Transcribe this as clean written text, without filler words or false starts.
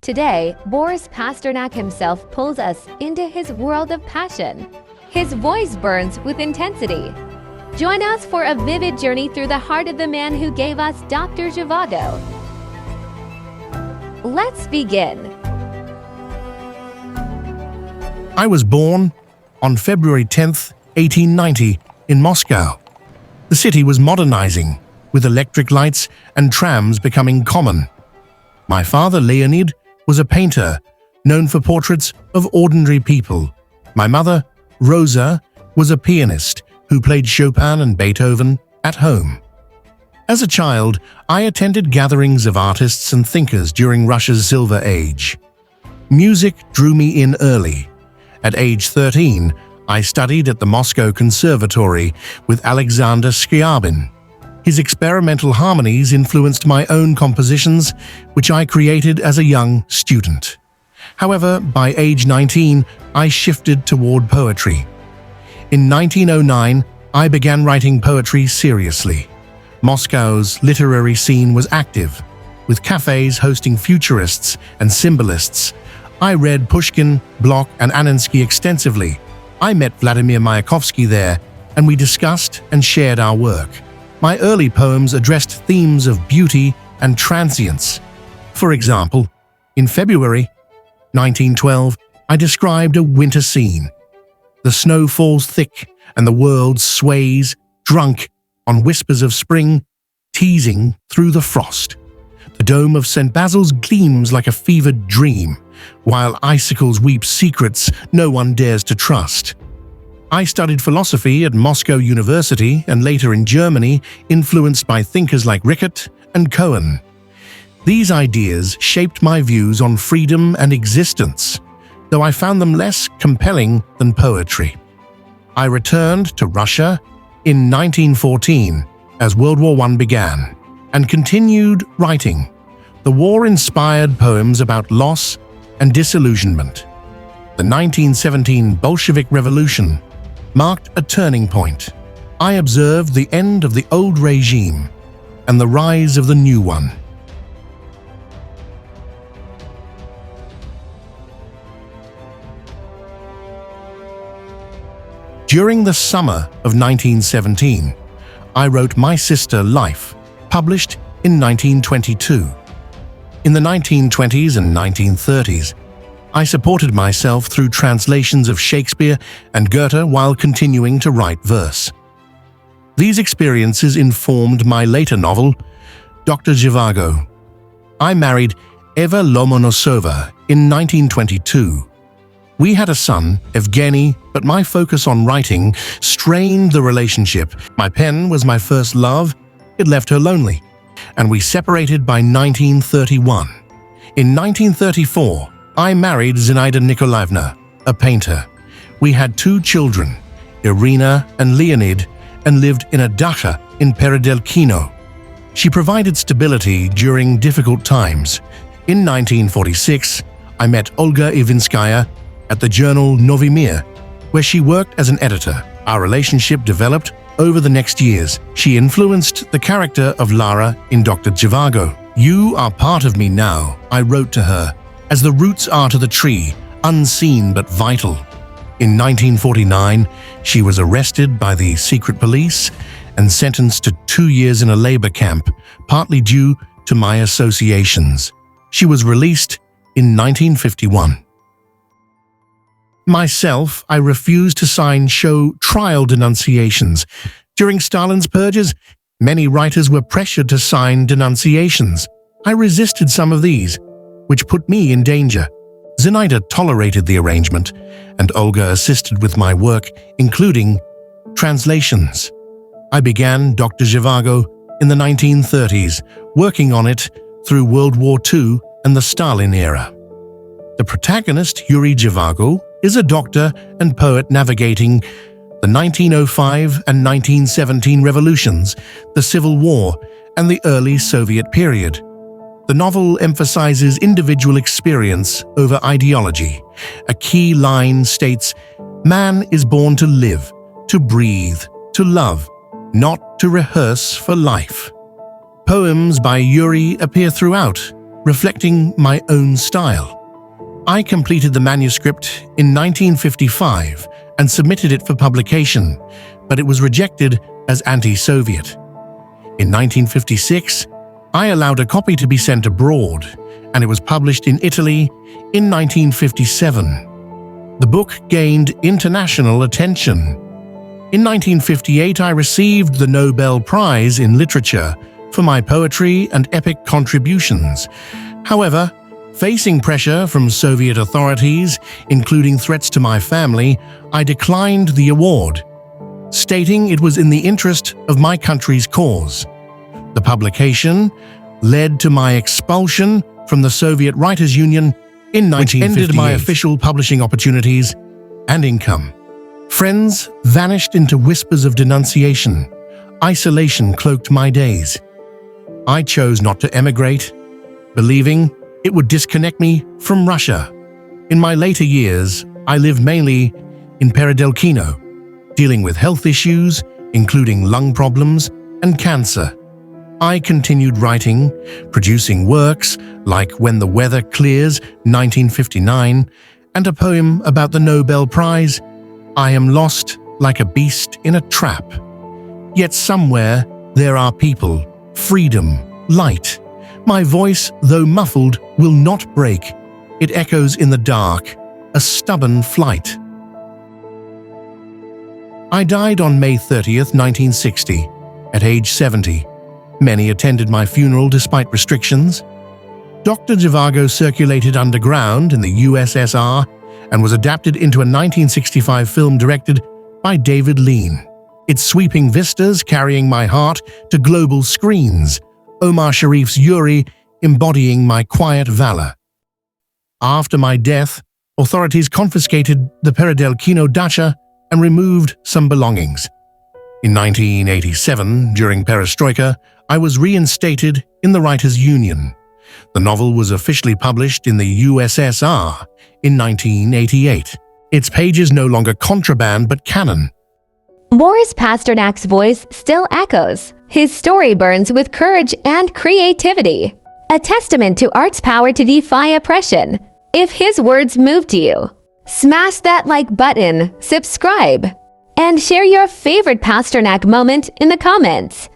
Today, Boris Pasternak himself pulls us into his world of passion. His voice burns with intensity. Join us for a vivid journey through the heart of the man who gave us Doctor Zhivago. Let's begin. I was born on February 10th, 1890, in Moscow. The city was modernizing, with electric lights and trams becoming common. My father, Leonid, was a painter known for portraits of ordinary people. My mother, Rosa, was a pianist who played Chopin and Beethoven at home. As a child, I attended gatherings of artists and thinkers during Russia's Silver Age. Music drew me in early. At age 13, I studied at the Moscow Conservatory with Alexander Scriabin. His experimental harmonies influenced my own compositions, which I created as a young student. However, by age 19, I shifted toward poetry. In 1909, I began writing poetry seriously. Moscow's literary scene was active, with cafes hosting futurists and symbolists. I read Pushkin, Bloch, and Anensky extensively. I met Vladimir Mayakovsky there, and we discussed and shared our work. My early poems addressed themes of beauty and transience. For example, in February 1912, I described a winter scene. The snow falls thick, and the world sways, drunk on whispers of spring, teasing through the frost. The dome of St. Basil's gleams like a fevered dream, while icicles weep secrets no one dares to trust. I studied philosophy at Moscow University and later in Germany, influenced by thinkers like Rickert and Cohen. These ideas shaped my views on freedom and existence, though I found them less compelling than poetry. I returned to Russia in 1914 as World War I began, and continued writing. The war inspired poems about loss and disillusionment. The 1917 Bolshevik Revolution marked a turning point. I observed the end of the old regime and the rise of the new one. During the summer of 1917, I wrote My Sister Life, published in 1922. In the 1920s and 1930s, I supported myself through translations of Shakespeare and Goethe while continuing to write verse. These experiences informed my later novel, Doctor Zhivago. I married Eva Lomonosova in 1922. We had a son, Evgeny, but my focus on writing strained the relationship. My pen was my first love, it left her lonely, and we separated by 1931. In 1934, I married Zinaida Nikolaevna, a painter. We had 2 children, Irina and Leonid, and lived in a dacha in Peredelkino. She provided stability during difficult times. In 1946, I met Olga Ivinskaya at the journal Novy Mir, where she worked as an editor. Our relationship developed over the next years. She influenced the character of Lara in Doctor Zhivago. "You are part of me now," I wrote to her, "as the roots are to the tree, unseen but vital." In 1949, she was arrested by the secret police and sentenced to 2 years in a labor camp, partly due to my associations. She was released in 1951. Myself, I refused to sign show trial denunciations. During Stalin's purges, many writers were pressured to sign denunciations. I resisted some of these, which put me in danger. Zinaida tolerated the arrangement, and Olga assisted with my work, including translations. I began Doctor Zhivago in the 1930s, working on it through World War II and the Stalin era. The protagonist, Yuri Zhivago, is a doctor and poet navigating the 1905 and 1917 revolutions, the Civil War, and the early Soviet period. The novel emphasizes individual experience over ideology. A key line states, "Man is born to live, to breathe, to love, not to rehearse for life." Poems by Yuri appear throughout, reflecting my own style. I completed the manuscript in 1955 and submitted it for publication, but it was rejected as anti-Soviet. In 1956, I allowed a copy to be sent abroad, and it was published in Italy in 1957. The book gained international attention. In 1958, I received the Nobel Prize in Literature for my poetry and epic contributions. However, facing pressure from Soviet authorities, including threats to my family, I declined the award, stating it was in the interest of my country's cause. The publication led to my expulsion from the Soviet Writers' Union in 1958, which ended my official publishing opportunities and income. Friends vanished into whispers of denunciation. Isolation cloaked my days. I chose not to emigrate, believing it would disconnect me from Russia. In my later years, I lived mainly in Peredelkino, dealing with health issues, including lung problems and cancer. I continued writing, producing works like When the Weather Clears, 1959, and a poem about the Nobel Prize, I Am Lost Like a Beast in a Trap. Yet somewhere there are people, freedom, light. My voice, though muffled, will not break. It echoes in the dark, a stubborn flight. I died on May 30th, 1960, at age 70. Many attended my funeral despite restrictions. Doctor Zhivago circulated underground in the USSR and was adapted into a 1965 film directed by David Lean. Its sweeping vistas carrying my heart to global screens, Omar Sharif's Yuri embodying my quiet valor. After my death, authorities confiscated the Peredelkino dacha and removed some belongings. In 1987, during Perestroika, I was reinstated in the Writers' Union. The novel was officially published in the USSR in 1988. Its pages no longer contraband but canon. Boris Pasternak's voice still echoes. His story burns with courage and creativity, a testament to art's power to defy oppression. If his words moved you, smash that like button, subscribe, and share your favorite Pasternak moment in the comments.